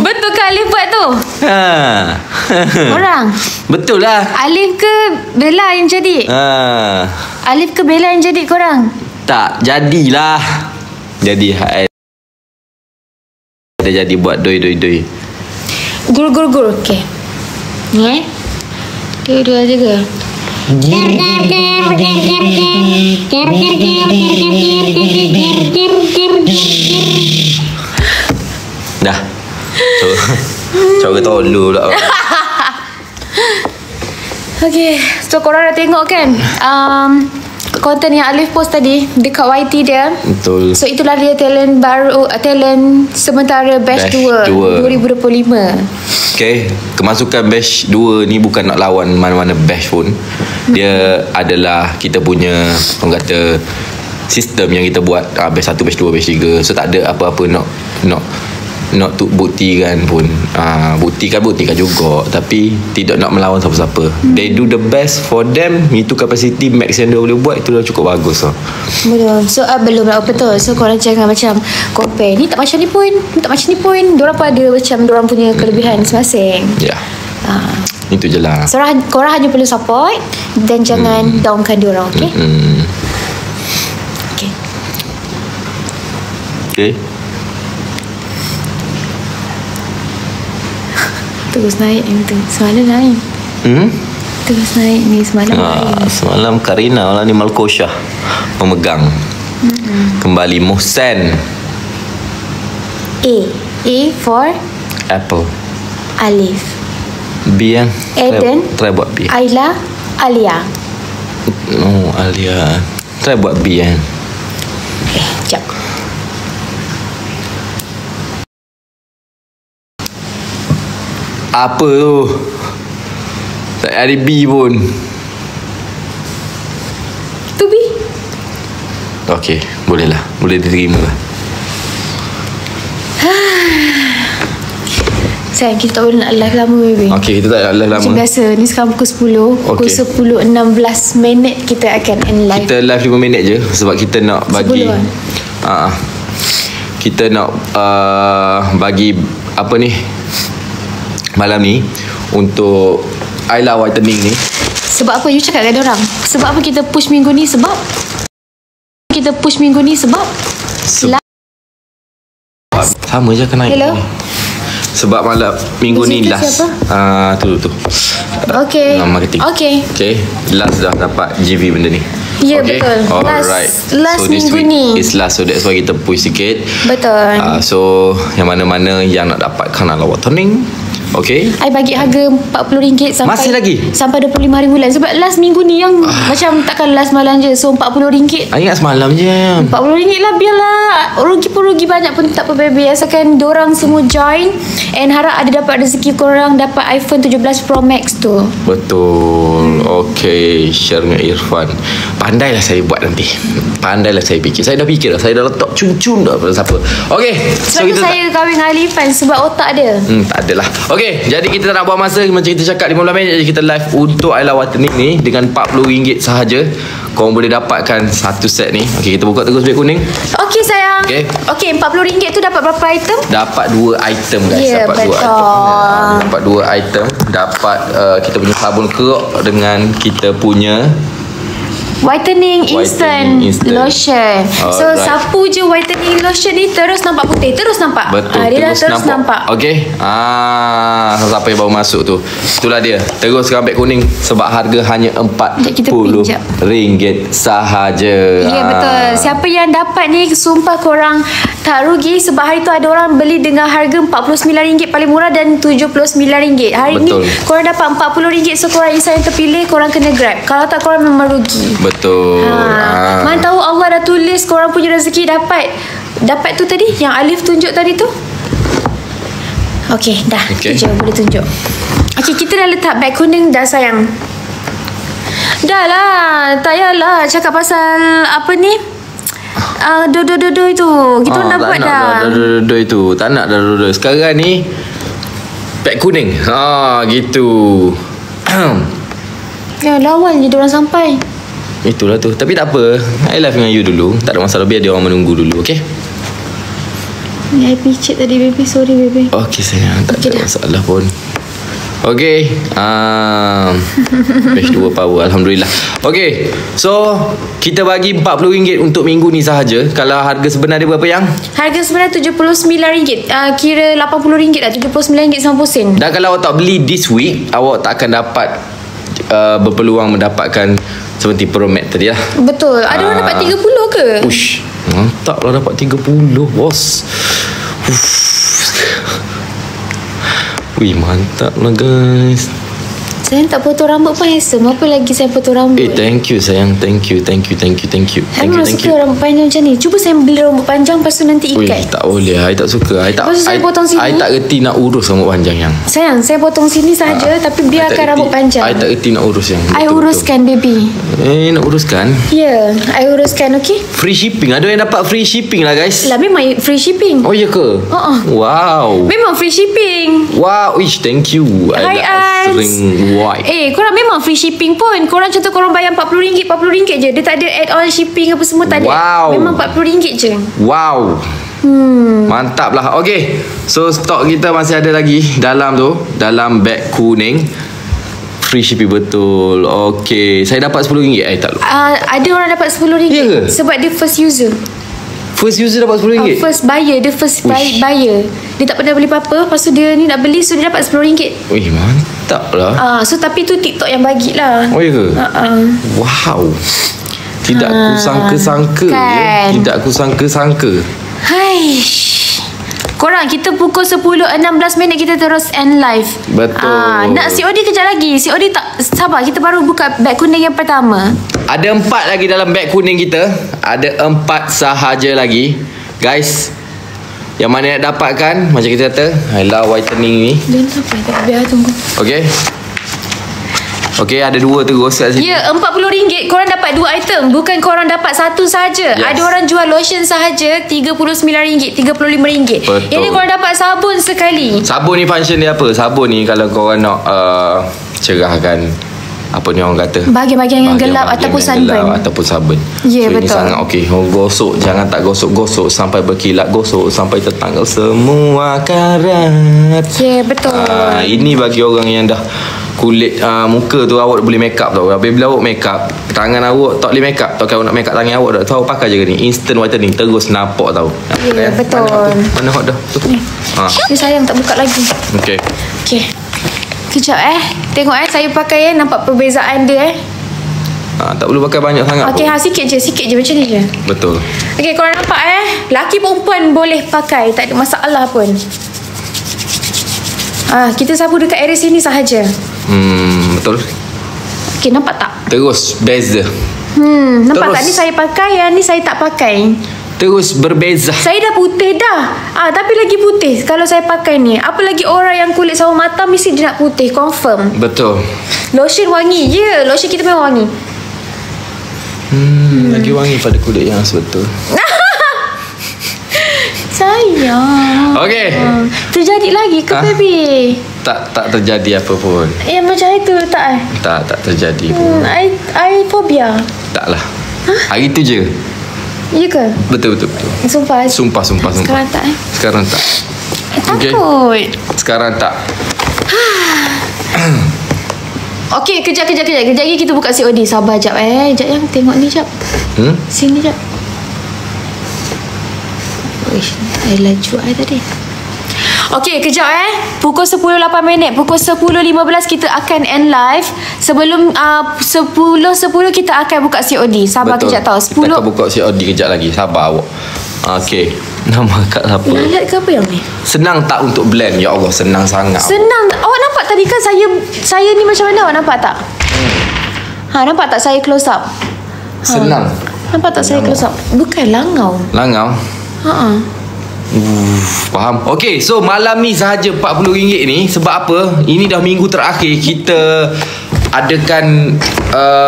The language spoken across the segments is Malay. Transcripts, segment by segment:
Betul ke Alif buat tu? Orang? Betul lah. Alif ke Bella yang jadi? Alif ke Bella yang jadi korang? Tak, jadilah. Jadi ada jadi buat doi. Gur. Okay. Ni dua aja ke? Dah. Cara tolu pula. Okay, so korang dah tengok kan konten yang Alif post tadi dekat YT dia. Betul. So itulah dia talent baru, talent sementara batch 2 2025. Okay, kemasukan batch 2 ni bukan nak lawan mana-mana batch pun. Dia adalah kita punya, orang kata, sistem yang kita buat batch 1, batch 2, batch 3. So tak ada apa-apa nak buktikan pun. Buktikan juga, tapi tidak nak melawan siapa-siapa. They do the best for them. Itu kapasiti max yang dia boleh buat. Itu dah cukup bagus lah. Betul. So belum lah, betul. So korang jangan macam compare, ni tak macam ni pun, ni tak macam ni pun. Diorang pun ada macam diorang punya kelebihan masing-masing. Ya, itu je lah. So korang hanya perlu support dan jangan downkan diorang. Okay? Okay. Terus naik ni tu. Semalam naik. Terus naik ni semalam naik. Semalam Karina lah ni Malkosyah pemegang. Kembali Mohsen. A for Apple. Alif. B yang Eden. Try buat B. Ayla. Alia. Alia. Try buat B kan. Sekejap. Apa tu? Tak ada B pun. Tu B. Okey, boleh lah. Boleh diterima lah. Sayang, kita tak boleh nak live lama baby. Okey, kita tak nak live lama. Macam biasa, ni sekarang pukul 10. Pukul 10.16 minit kita akan end live. Kita live 5 minit je sebab kita nak bagi 10-an. kita nak bagi apa ni malam ni untuk Ayla whitening ni. Sebab apa you cakap kat orang? Sebab apa kita push minggu ni? Sebab sama je kan naik. Hello. Sebab malam minggu ni last. Tu. Okay. Marketing. Okay. Last dah dapat GV benda ni. Ya, betul. Alright. Last so this minggu week ni is last, so that's why kita push sikit. Betul. So yang mana-mana yang nak dapatkan ala whitening, okay, I bagi harga RM40 sampai masih lagi? Sampai 25 hari bulan. Sebab last minggu ni yang macam takkan last malam je. So RM40. ingat semalam je RM40 lah, biarlah. Rugi pun rugi banyak pun tak apa baby. Asalkan dorang semua join. And harap ada dapat rezeki korang dapat iPhone 17 Pro Max tu. Betul. Okay, share dengan Irfan. Pandailah saya buat nanti. Pandailah saya fikir. Saya dah fikir dah. Saya dah letak cun-cun dah pada siapa. Okay, so kita saya kahwin dengan Alifan sebab otak dia. Tak adalah. Okay, jadi kita tak nak buang masa. Macam kita cakap 15 minit je kita live untuk Ayla whitening ni dengan RM40 sahaja. Korang boleh dapatkan satu set ni. Okay, kita buka terus beg kuning. Okay sayang. Okay, RM40 tu dapat berapa item? Dapat 2 item guys. Yeah, dapat betul. 2 item. Dapat 2 item. Dapat kita punya sabun kerok dengan kita punya Whitening instant lotion. So sapu je whitening lotion ni terus nampak putih, terus nampak. Betul. Dia dah terus nampak. Okay. Siapa yang baru masuk tu, itulah dia. Terus sekarang beg kuning sebab harga hanya RM40 sahaja. Ya, betul. Siapa yang dapat ni, sumpah korang tak rugi sebab hari tu ada orang beli dengan harga RM49 paling murah dan RM79. Hari betul. ni korang dapat RM40. So korang insan yang terpilih, korang kena grab. Kalau tak korang memang rugi. Betul. Mana tahu Allah dah tulis korang punya rezeki dapat tu tadi yang Alif tunjuk tadi tu. Okay, dah. Itu je boleh tunjuk. Okay, kita dah letak beg kuning dah sayang. Dah lah, tak payahlah cakap pasal apa ni, do itu. Kita dah buat dah. Do itu. Tak nak dah do. Sekarang ni beg kuning. Gitu. Ya, lawan je diorang sampai. Itulah tu. Tapi tak apa, I live dengan you dulu. Tak ada masalah, biar dia orang menunggu dulu. Okay. Ni I picit tadi baby. Sorry baby. Okey sayang, tak Okey ada dah. masalah pun. Okey. Batch 2 power, alhamdulillah. Okey. So, kita bagi RM40 untuk minggu ni sahaja. Kalau harga sebenar dia berapa yang? Harga sebenarnya RM79. Kira RM80 dah. RM79.90. Dan kalau awak tak beli this week, awak tak akan dapat berpeluang mendapatkan seperti Pro Max tadi lah. Betul. Ada orang dapat 30 ke? Ush, mantap lah dapat 30 bos. Wih, mantap lah guys. Saya tak potong rambut pun handsome. Apa lagi saya potong rambut? Thank you sayang. Thank you. Saya memang suka rambut panjang macam ni. Cuba saya beli rambut panjang, lepas tu nanti Wih, ikat. tak boleh. I tak suka. Lepas tu saya potong sini. I tak reti nak urus rambut panjang yang. Sayang, saya potong sini saja, tapi biarkan rambut panjang. I tak reti nak urus yang. I uruskan baby. Nak uruskan? Ya, I uruskan, okey? Free shipping. Ada yang dapat free shipping lah guys. Lah memang free shipping. Oh ya ke? Wow. Memang free shipping. Wow, ish, thank you. Hi, I Ans. sering white. Korang memang free shipping pun. Korang contoh korang bayar RM40 je. Dia tak ada add-on shipping apa semua, tak ada. Wow. Memang RM40 je. Wow. Mantap lah. Okay, so stok kita masih ada lagi dalam tu, dalam beg kuning. Free shipping betul. Okay, saya dapat RM10. Tak lupa. Ada orang dapat RM10. Ya ke? Sebab dia first user. First user dapat RM10. First buyer. Dia first buyer. Dia tak pernah beli apa-apa. Lepas tu dia ni nak beli, so dia dapat RM10. Wih, mantap lah. So tapi tu TikTok yang bagilah. Oh ya ke? Wow. Tidak kusangka-sangka kan? ya. Tidak kusangka-sangka. Haish. Korang, kita pukul 10.16 kita terus end live. Betul. Nak COD kejap lagi. COD tak sabar. Kita baru buka beg kuning yang pertama. Ada 4 lagi dalam beg kuning kita. Ada 4 sahaja lagi. Guys, yang mana nak dapatkan, macam kita kata, highlight whitening ni. Dia tak apa. Biar tunggu. Okay. Okay, ada 2 terus kat sini. Ya, RM40. Korang dapat 2 item. Bukan korang dapat satu saja. Yes. Ada orang jual lotion sahaja RM39, RM35. Betul. Yang ni korang dapat sabun sekali. Sabun ni function dia apa? Sabun ni kalau korang nak cerahkan, apa ni orang kata, Bahagian-bahagian yang gelap ataupun sunburn. ataupun sabun. Ya, so, betul. ini sangat okey. Gosok, jangan tak gosok-gosok sampai berkilat, gosok sampai tertanggal semua karat. Ya, betul. Ini bagi orang yang dah kulit muka tu awak boleh make up tau. Bila awak make up, tangan awak tak boleh make up tau. Kalau nak make up tangan awak tak tahu, pakai je ni instant whitening, terus nampak tau. Ya, betul. Mana hot dah tu. Ni sayang tak buka lagi. Okey. Okey. Kejap tengok saya pakai nampak perbezaan dia Tak perlu pakai banyak sangat Okey, pun. sikit je macam ni je. Betul. Okey, korang nampak laki perempuan boleh pakai, tak ada masalah pun. Kita sapu dekat area sini sahaja. Betul. Okey, nampak tak? Terus beza. Nampak Terus. tak? Ni saya pakai, yang ni saya tak pakai. Terus berbeza. Saya dah putih dah. Tapi lagi putih kalau saya pakai ni. Apa lagi orang yang kulit sawo matang mesti dia nak putih, confirm. Betul. Lotion wangi. Ya, lotion kita memang wangi. Lagi wangi pada kulit yang betul. Sayang. Okey. Terjadi lagi ke baby? Tak terjadi apa pun. Macam itu tak Tak terjadi pun. I phobia. Taklah. Hari tu je. Ya ke? Betul. Sumpah. Sumpah. Sekarang tak Sekarang tak. Takut. Sekarang tak. Okey, kejap lagi kita buka COD. Sabar jap Jap yang tengok ni jap. Sini jap. Wish, I laju tadi. Okey, kejap Pukul 10.08. Pukul 10.15 kita akan end live. Sebelum 10.10 kita akan buka COD. Sabar Betul. kejap tau. Kita akan buka COD kejap lagi. Sabar awak. Okey. Nama kat siapa? Lalat ke apa yang ni? Senang tak untuk blend? Ya Allah, senang sangat. Senang. Awak nampak tadi kan saya ni macam mana? Awak nampak tak? Nampak tak saya close up? Senang. Nampak tak saya close up? Bukan langau. Langau. Faham. Okey, so malam ni sahaja RM40 ni. Sebab apa? Ini dah minggu terakhir kita adakan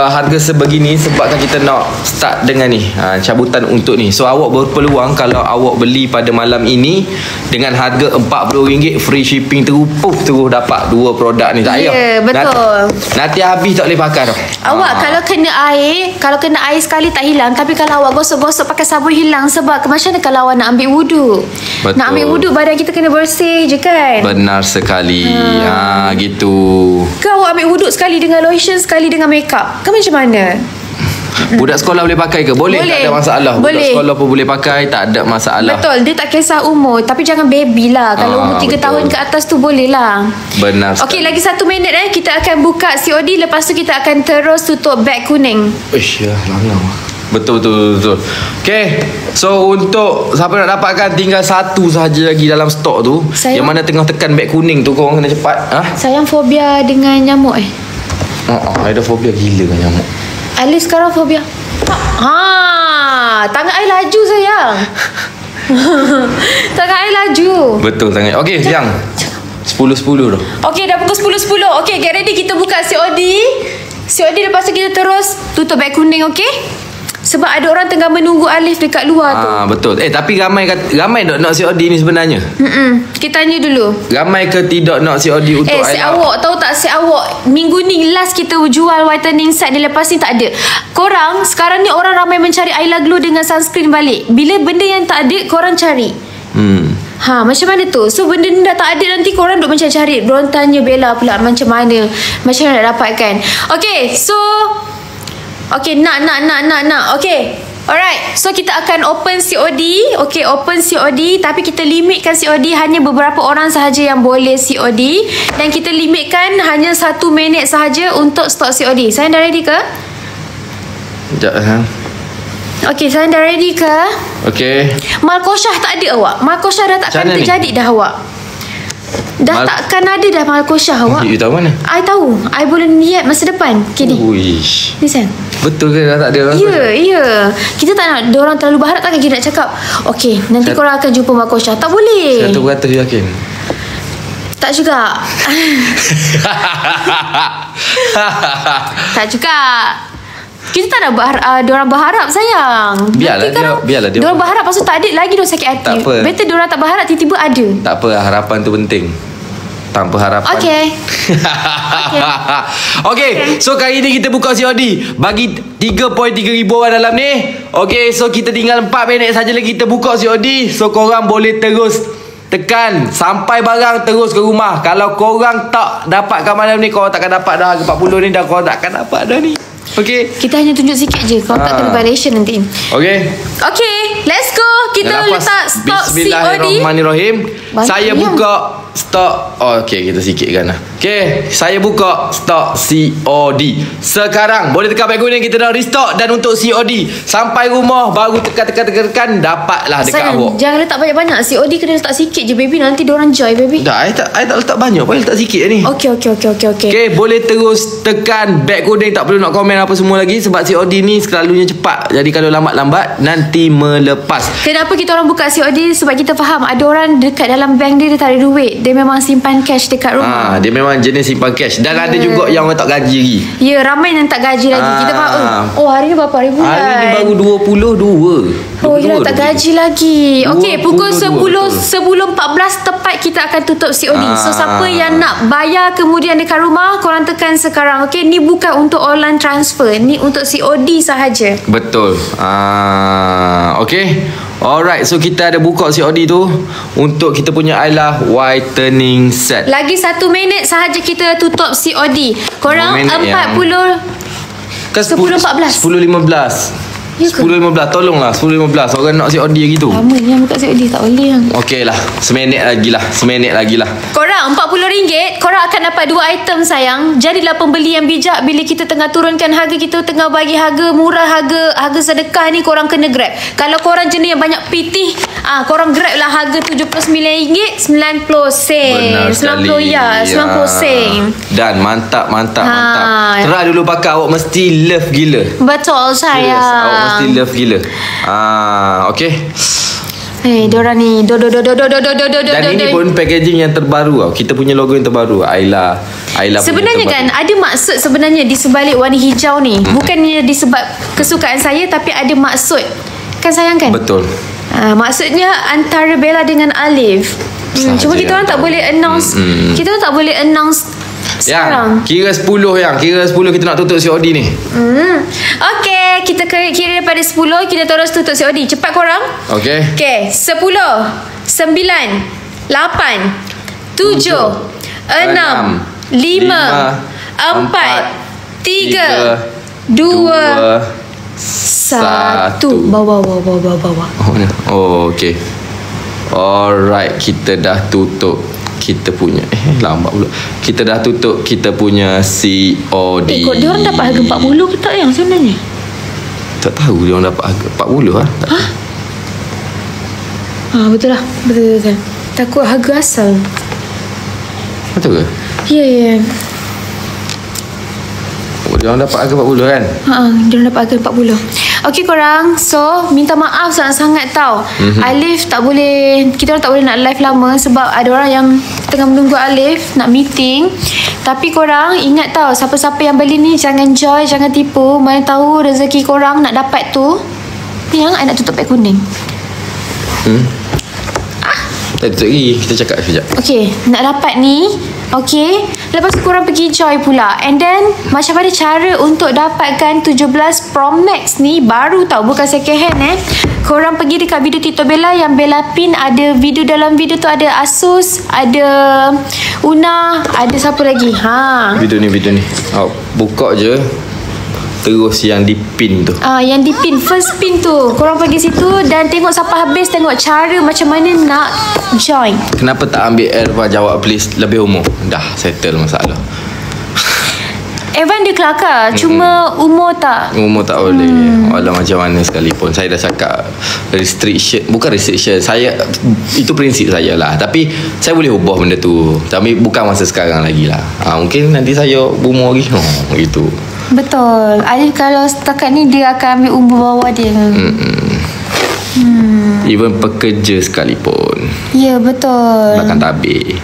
harga sebegini sebabkan kita nak start dengan ni cabutan untuk ni. So awak berpeluang kalau awak beli pada malam ini dengan harga RM40 free shipping terus dapat 2 produk ni. Tak payah. Betul. Nanti habis tak boleh pakai dah. Awak kalau kena air sekali tak hilang, tapi kalau awak gosok-gosok pakai sabun hilang. Sebab macam mana kalau awak nak ambil wudu? Betul. Nak ambil wuduk badan kita kena bersih je kan. Benar sekali. Gitu. Kau ambil wuduk sekali dengan lotion, sekali dengan makeup. Kau macam mana? Budak sekolah boleh pakai ke? Boleh. Tak ada masalah. Budak sekolah pun boleh pakai, tak ada masalah. Betul, dia tak kisah umur. Tapi jangan baby lah. Kalau umur 3 tahun ke atas tu boleh lah. Benar. Okey, lagi 1 minit kita akan buka COD. Lepas tu kita akan terus tutup beg kuning. Ya, langau. Betul. Okay, so untuk siapa nak dapatkan, tinggal 1 sahaja lagi dalam stok tu. Yang mana tengah tekan beg kuning tu, korang kena cepat. Sayang fobia dengan nyamuk ada fobia gila dengan nyamuk. Alif sekarang fobia. Tangan air laju sayang. Tangan air laju. Betul sangat. Okey, yang 10-10 tu. Okey, dah pukul 10-10. Okey, get ready, kita buka COD. COD lepas tu kita terus tutup beg kuning, okey? Sebab ada orang tengah menunggu Alif dekat luar tu. Betul. Tapi ramai nak COD ni sebenarnya. Kita tanya dulu. Ramai ke tidak nak COD untuk si awak tahu tak, si awak minggu ni last kita jual whitening set ni, lepas ni tak ada. Korang sekarang ni orang ramai mencari Ayla Glow dengan sunscreen balik. Bila benda yang tak ada korang cari. Macam mana tu? So benda ni dah tak ada, nanti korang duk mencari-cari. Diorang tanya Bella pula macam mana nak dapatkan. Okay, so okay, nak. Okay, alright. So kita akan open COD. Okay, open COD. Tapi kita limitkan COD hanya beberapa orang sahaja yang boleh COD. Dan kita limitkan hanya 1 minit sahaja untuk stok COD. Saya dah ready ke? Sekejap. Okay, saya dah ready ke? Okay. Malkosyah tak ada awak. Malkosyah dah takkan terjadi dah awak. Takkan ada dah Malkosyah awak. You tahu mana? I tahu. I boleh lihat masa depan. Okay, ni. Uish. Ni sayang. Betul ke dah tak ada? Ya. Kita tak nak diorang terlalu berharap, takkan kita nak cakap okay, nanti korang akan jumpa Malkosyah. Tak boleh. 100% yakin. Tak juga. Tak juga. Kita tak nak diorang berharap sayang. Biarlah dia. Diorang berharap lepas tu tak ada lagi, diorang sakit hati. Tak apa. Better diorang tak berharap, tiba-tiba ada. Tak apa, harapan tu penting. Tanpa harapan. Okay, so kali ni kita buka COD. Bagi 3.3 ribu orang dalam ni. Okay, so kita tinggal 4 minit saja lagi kita buka COD. So korang boleh terus tekan sampai barang terus ke rumah. Kalau korang tak dapatkan malam ni, korang takkan dapat dah harga 40 ni, dah korang takkan dapat dah ni. Okay, kita hanya tunjuk sikit je. Kau tak kena violation nanti. Okay, let's go. Kita letak stok Bismillahirrahmanirrahim. Saya buka stok. Okay, kita sikitkan lah. Okay, saya buka stok COD sekarang. Boleh tekan beg kuning, kita dah restock. Dan untuk COD sampai rumah baru tekan dapatlah dekat awak. Jangan letak banyak-banyak. COD kena letak sikit je baby, nanti diorang joy baby. I tak letak banyak, boleh letak sikit ni. Okay, boleh terus tekan beg kuning. Tak perlu nak komen apa semua lagi, sebab COD ni selalunya cepat. Jadi kalau lambat-lambat nanti melepas. Kenapa kita orang buka COD? Sebab kita faham ada orang dekat dalam bank dia tak ada duit. Dia memang simpan cash dekat rumah. Dia memang jenis simpan cash. Dan ada juga yang orang tak gaji lagi. Ya, ramai yang tak gaji lagi. Kita faham. Hari ni berapa hari bulan? Hari ni baru 22. Dia tak gaji lagi. Okay, pukul 10.14 tepat kita akan tutup COD. So siapa yang nak bayar kemudian dekat rumah, korang tekan sekarang. Okay, ni bukan untuk online transfer, ni untuk COD sahaja. Betul. Okay, alright. So kita ada buka COD tu untuk kita punya Ayla whitening set. Lagi 1 minit sahaja kita tutup COD. Korang 10.14 10.15 10.15, tolonglah 10.15. Orang nak COD lagi tu. Lama ni yang buka COD, tak boleh yang. Okey lah, seminit lagi lah. Korang RM40, korang akan dapat 2 item sayang. Jadilah pembeli yang bijak. Bila kita tengah turunkan harga, kita tengah bagi harga murah, harga sedekah ni, korang kena grab. Kalau korang jenis yang banyak pitih, korang grab lah harga RM79.90. Benar sekali. 90 sen. Dan mantap. Try dulu pakai, awak mesti love gila. Betul sayang. Awak mesti love gila. Okay. Diorang ni Dan ini pun packaging yang terbaru tau. Kita punya logo yang terbaru, Ayla sebenarnya kan ada maksud sebenarnya di sebalik warna hijau ni. Bukannya disebab kesukaan saya, tapi ada maksud. Kan sayang kan? Betul. Maksudnya antara Bella dengan Alif. Cuma kita orang tak boleh announce. Kita orang tak boleh announce sekarang. Kira 10 kita nak tutup COD ni. Okay, kita kira daripada 10 kita terus tutup COD. Cepat korang. Okay, 10 9, 8, 7, 6, 5, 4, 3, 2, 1. Bawah. Oh, okay. Alright, kita dah tutup kita punya lambat pula. Kita dah tutup kita punya COD. Dia orang dapat harga 40 ke tak yang sebenarnya? Tak tahu dia orang dapat harga 40 lah. Betul lah. Betul. Takut harga asal. Betul ke? Ya. Dia orang dapat harga 40 kan? Dia orang dapat harga 40. Okey korang, so minta maaf sangat-sangat tau. Alif tak boleh, kita orang tak boleh nak live lama sebab ada orang yang tengah menunggu Alif nak meeting. Tapi korang ingat tau, siapa-siapa yang beli ni jangan joy, jangan tipu. Mana tahu rezeki korang nak dapat tu. Ni yang I nak tutup beg kuning. Tak tutup lagi, kita cakap sekejap. Okay, nak dapat ni. Okay, lepas tu korang pergi joy pula. And then macam mana cara untuk dapatkan 17 Pro Max ni, baru tau, bukan second hand Korang pergi dekat video Tito Bella, yang Bella pin ada video, dalam video tu ada Asus, ada Una, ada siapa lagi? Video ni buka je terus yang dipin tu. Yang dipin, first pin tu. Korang pergi situ dan tengok sampai habis, tengok cara macam mana nak join. Kenapa tak ambil Erva jawab please, lebih umur? Dah settle masalah. Evan dia kelakar, cuma umur tak boleh. Walau macam mana sekalipun, saya dah cakap restriction, bukan restriction, saya itu prinsip saya lah. Tapi saya boleh ubah benda tu, tapi bukan masa sekarang lagi lah. Mungkin nanti saya umur lagi gitu. Betul. Alif kalau setakat ni dia akan ambil umur bawah dia. Even pekerja sekalipun. Ya, betul. Takkan tabik.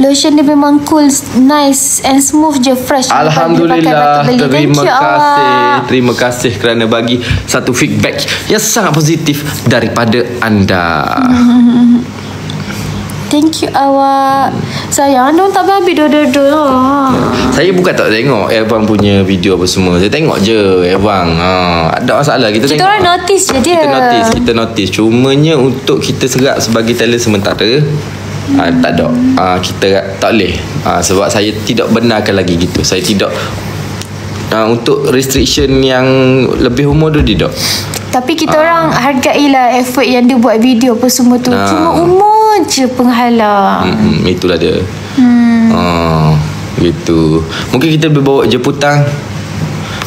Lotion dia memang cool, nice and smooth je, fresh. Alhamdulillah. Terima kasih kerana bagi satu feedback yang sangat positif daripada anda. Thank you awak. Sayang, anda tak ambil dua-dua. Saya bukan tak tengok Evan punya video apa semua. Saya tengok je Evan. Ada masalah kita tengok. Kita orang notice je dia. Kita notice. Cumanya untuk kita serap sebagai talent sementara, tak ada. Kita tak boleh. Sebab saya tidak benarkan lagi gitu. Saya tidak untuk restriction yang lebih umur tu tidak. Tapi kita orang hargailah effort yang dia buat video apa semua tu. Cuma umur je penghalang. Itulah dia. Gitu. Mungkin kita bawa jemputan.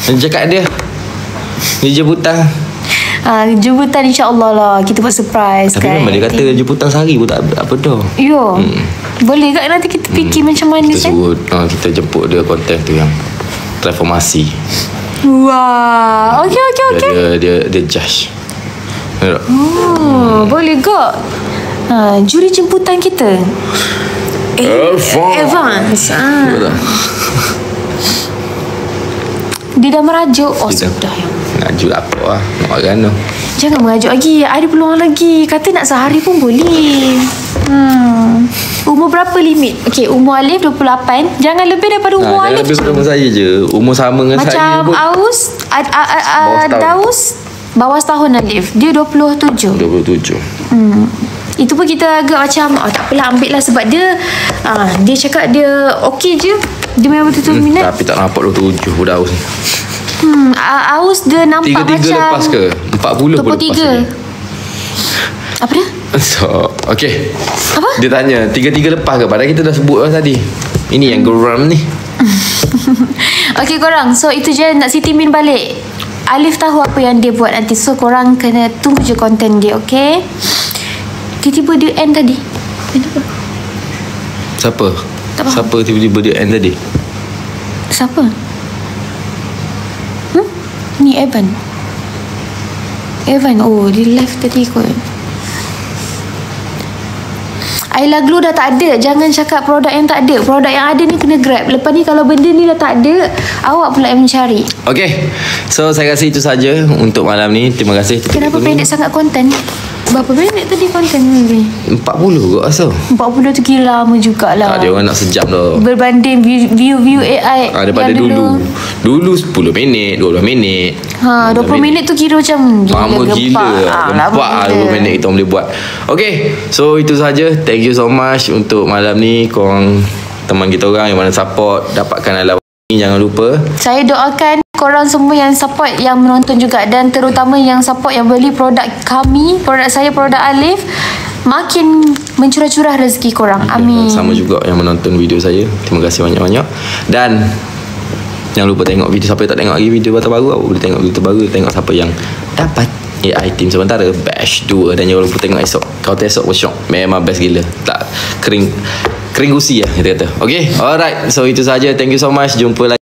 Cakap dia ni jemputan. Jemputan insya-Allah lah. Kita buat surprise. Tapi memang dia kata jemputan sehari pun tak apa dah. Ya. Boleh tak nanti kita fikir macam mana kita suruh, kita jemput dia konten tu yang transformasi. Wah. Okey. Dia judge. Boleh kok. Juri jemputan kita Evans. Dia dah merajuk. Sudah yang merajuk apa lah. Nak orang tu. Jangan merajuk lagi. Ada peluang lagi. Kata nak sehari pun boleh. Umur berapa limit? Okay, umur Alif 28. Jangan lebih daripada umur Alif. Jangan lebih daripada umur saya je. Umur sama dengan macam saya pun. Macam Daus bawah setahun Alif. Dia 27. Itu pun kita agak macam tak apalah, ambil lah. Sebab dia dia cakap dia okey je. Dia memang betul-betul minat. Tapi tak nampak 27 budak Aus ni. Aus dia nampak 33 macam lepas ke? 40 pun lepas ni. Apa dia? So, okay. Apa? Dia tanya 33 lepas ke? Padahal kita dah sebut lah tadi. Ini yang geram ni. Okay korang, so itu je nak Siti Min balik. Alif tahu apa yang dia buat nanti. So korang kena tunggu je konten dia, okay? Tiba-tiba dia end tadi. Kenapa? Siapa? Siapa tiba-tiba dia end tadi? Siapa? Ni Evan. Oh, dia live tadi kot. Ayla Glow dah tak ada. Jangan cakap produk yang tak ada. Produk yang ada ni kena grab. Lepas ni kalau benda ni dah tak ada, awak pula yang mencari. Okay, so saya rasa itu saja untuk malam ni. Terima kasih. Kenapa pendek sangat konten? Berapa minit tadi konten ni? 40 kot rasa. 40 tu kira lama jugalah. Dia orang nak sejam dah. Berbanding view AI daripada yang dulu 10 minit 12 minit 20 minit tu kira macam lama gila. Gempak 20 minit kita boleh buat. Okay, so itu saja. Thank you so much untuk malam ni. Korang teman kita orang yang mana support dapatkan alawan ni, jangan lupa. Saya doakan korang semua yang support, yang menonton juga, dan terutama yang support, yang beli produk kami, produk saya, produk Alif, makin mencurah-curah rezeki korang. Amin. Sama juga yang menonton video saya. Terima kasih banyak-banyak. Dan jangan lupa tengok video. Siapa yang tak tengok lagi video terbaru, boleh tengok video terbaru. Tengok siapa yang dapat AI team sementara batch 2. Dan jangan lupa tengok esok. Kau esok workshop memang best gila. Tak kering gusi lah kita kata. Okay, alright. So itu saja. Thank you so much. Jumpa lagi.